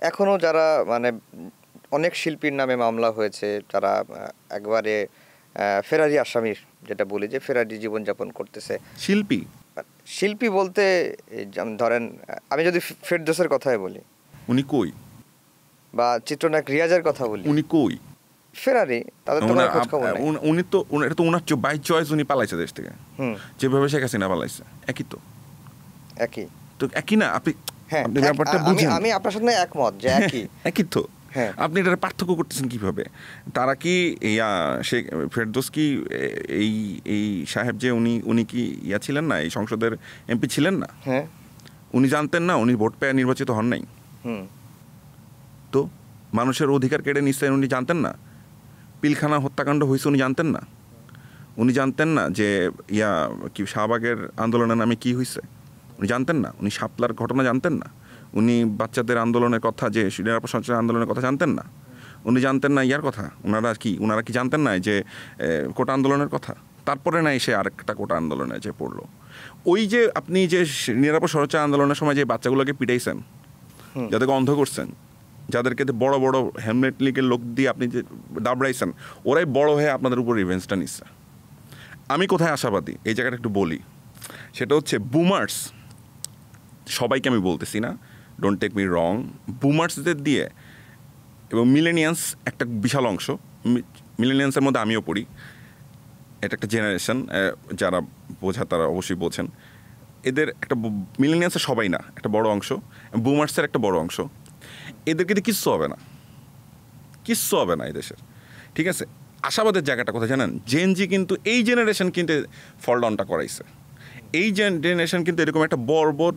এখনও যারা মানে অনেক শিল্পীর নামে মামলা হয়েছে, তারা একবারে ফেরারি আসামির, যেটা বলি যে ফেরারি জীবনযাপন করতেছে। শিল্পী বলতে ধরেন, আমি যদি ফেরদৌসের কথাই বলি, উনি কই? বা চিত্রনায়ক রিয়াজের কথা বলি, উনি কই? ফেরারি, তাদের তো খোঁজ খবর নাই। উনি তো এটা তো ওনার বাই চয়েস উনি পালাইছে দেশ থেকে, যেভাবে শেখ হাসিনা পালাইছে। একই তো একই না? আপনি হ্যাঁ, আমি আপনার সাথে একমত যে একই তো। আপনি এটা পার্থক্য করতেছেন কিভাবে? তারা কি ফেরদৌস কি এই সাহেব যে উনি কি ছিলেন না, এই সংসদের এমপি ছিলেন না? উনি জানতেন না উনি ভোট পেয়ে নির্বাচিত হন নাই? তো মানুষের অধিকার কেড়ে নিচ্ছেন উনি জানতেন না? পিলখানা হত্যাকাণ্ড হয়েছে উনি জানতেন না? উনি জানতেন না যে কি শাহবাগের আন্দোলনের নামে কি হয়েছে? উনি জানতেন না? উনি শাপলার ঘটনা জানতেন না? উনি বাচ্চাদের আন্দোলনের কথা, যে নিরাপদ সঞ্চার আন্দোলনের কথা জানতেন না? উনি জানতেন না কথা? ওনারা কি জানতেন না যে কোটা আন্দোলনের কথা? তারপরে না এসে আরেকটা কোটা আন্দোলনে যে পড়লো। ওই যে আপনি যে নিরাপদ সঞ্চার আন্দোলনের সময় যে বাচ্চাগুলোকে পিটাইছেন, যাদেরকে অন্ধ করছেন, যাদেরকে বড় বড় হেলমেট লিগের লোক দিয়ে আপনি যে দাবড়াইছেন, ওরাই বড় হয়ে আপনাদের উপর রিভেঞ্জটা নিচ্ছে। আমি কোথায় আশাবাদী এই জায়গাটা একটু বলি। সেটা হচ্ছে বুমার্স, সবাইকে আমি বলতেছি না, ডোন্ট টেক মি রং, বুমার্সদের দিয়ে এবং মিলেনিয়ান্স একটা বিশাল অংশ, মিলেনিয়ান্সের মধ্যে আমিও পড়ি, এটা একটা জেনারেশন, যারা বোঝা তারা অবশ্যই বোঝেন। এদের একটা মিলেনিয়ান্সের সবাই না, একটা বড় অংশ, বুমার্সের একটা বড় অংশ, এদেরকে দিয়ে কিচ্ছু হবে না, কিচ্ছু হবে না এদেশের। ঠিক আছে, আশাবাদের জায়গাটা কোথায় জানেন? জেনজি কিন্তু এই জেনারেশন কিন্তু ফল ডাউনটা করাইছে। এই জেনারেশন কিন্তু এরকম একটা বর্বর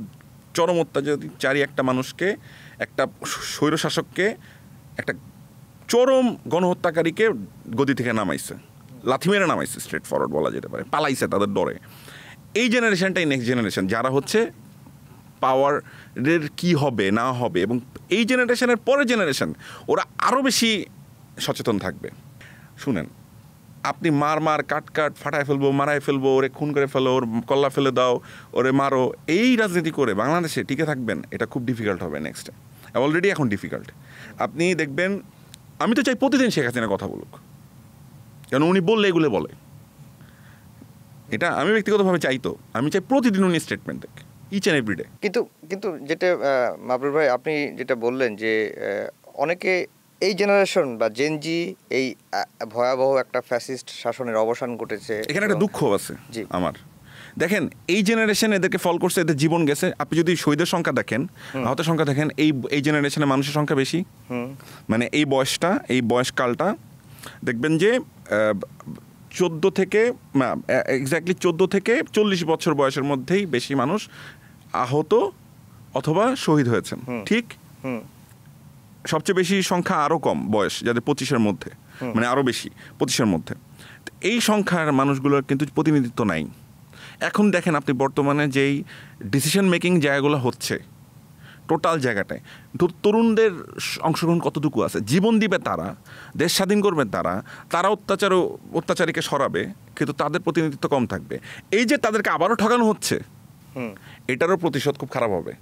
চরম অত্যাচারী একটা মানুষকে, একটা স্বৈরশাসককে, একটা চরম গণহত্যাকারীকে গদি থেকে নামাইছে, লাথি মেরে নামাইছে, স্ট্রেট ফরওয়ার্ড বলা যেতে পারে, পালাইছে তাদের ডরে। এই জেনারেশনটাই নেক্সট জেনারেশন, যারা হচ্ছে পাওয়ারের কি হবে না হবে, এবং এই জেনারেশনের পরের জেনারেশন ওরা আরও বেশি সচেতন থাকবে। শুনেন, আপনি মার কাট ফাটায় ফেলবো, মারায় ফেলবো, ওরে খুন করে ফেলো, ওর কল্লা ফেলে দাও, ওরে মারো, এই রাজনীতি করে বাংলাদেশে টিকে থাকবেন, এটা খুব ডিফিকাল্ট হবে নেক্সটে। অলরেডি এখন ডিফিকাল্ট। আপনি দেখবেন, আমি তো চাই প্রতিদিন শেখ হাসিনা কথা বলুক, কেন উনি বললে এগুলো বলে, এটা আমি ব্যক্তিগতভাবে চাই। তো আমি চাই প্রতিদিন উনি স্টেটমেন্ট দেখ, ইচ অ্যান্ড এভরিডে। কিন্তু যেটা মাবরুর ভাই আপনি যেটা বললেন যে অনেকে এই জেনারেশন বা জেনজি এই ভয়াবহ একটা ফ্যাসিস্ট শাসনের অবসান ঘটেছে, এখানে একটা দুঃখ আছে আমার। দেখেন, এই জেনারেশন এদেরকে ফল করছে, এদের জীবন গেছে। আপনি যদি শহীদের সংখ্যা দেখেন, আহতের সংখ্যা দেখেন, এই জেনারেশনে মানুষের সংখ্যা বেশি। মানে এই বয়সকালটা দেখবেন যে 14 থেকে এক্স্যাক্টলি 14 থেকে 40 বছর বয়সের মধ্যেই বেশি মানুষ আহত অথবা শহীদ হয়েছেন। ঠিক, সবচেয়ে বেশি সংখ্যা আরও কম বয়স, যাদের 25-এর মধ্যে, মানে আরও বেশি 25-এর মধ্যে। এই সংখ্যার মানুষগুলোর কিন্তু প্রতিনিধিত্ব নাই। এখন দেখেন আপনি বর্তমানে যেই ডিসিশন মেকিং জায়গাগুলো হচ্ছে, টোটাল জায়গাটায় তরুণদের অংশগ্রহণ কতটুকু আছে? জীবন দিবে তারা, দেশ স্বাধীন করবে তারা অত্যাচারীকে সরাবে, কিন্তু তাদের প্রতিনিধিত্ব কম থাকবে। এই যে তাদেরকে আবারও ঠকানো হচ্ছে, এটারও প্রতিশোধ খুব খারাপ হবে।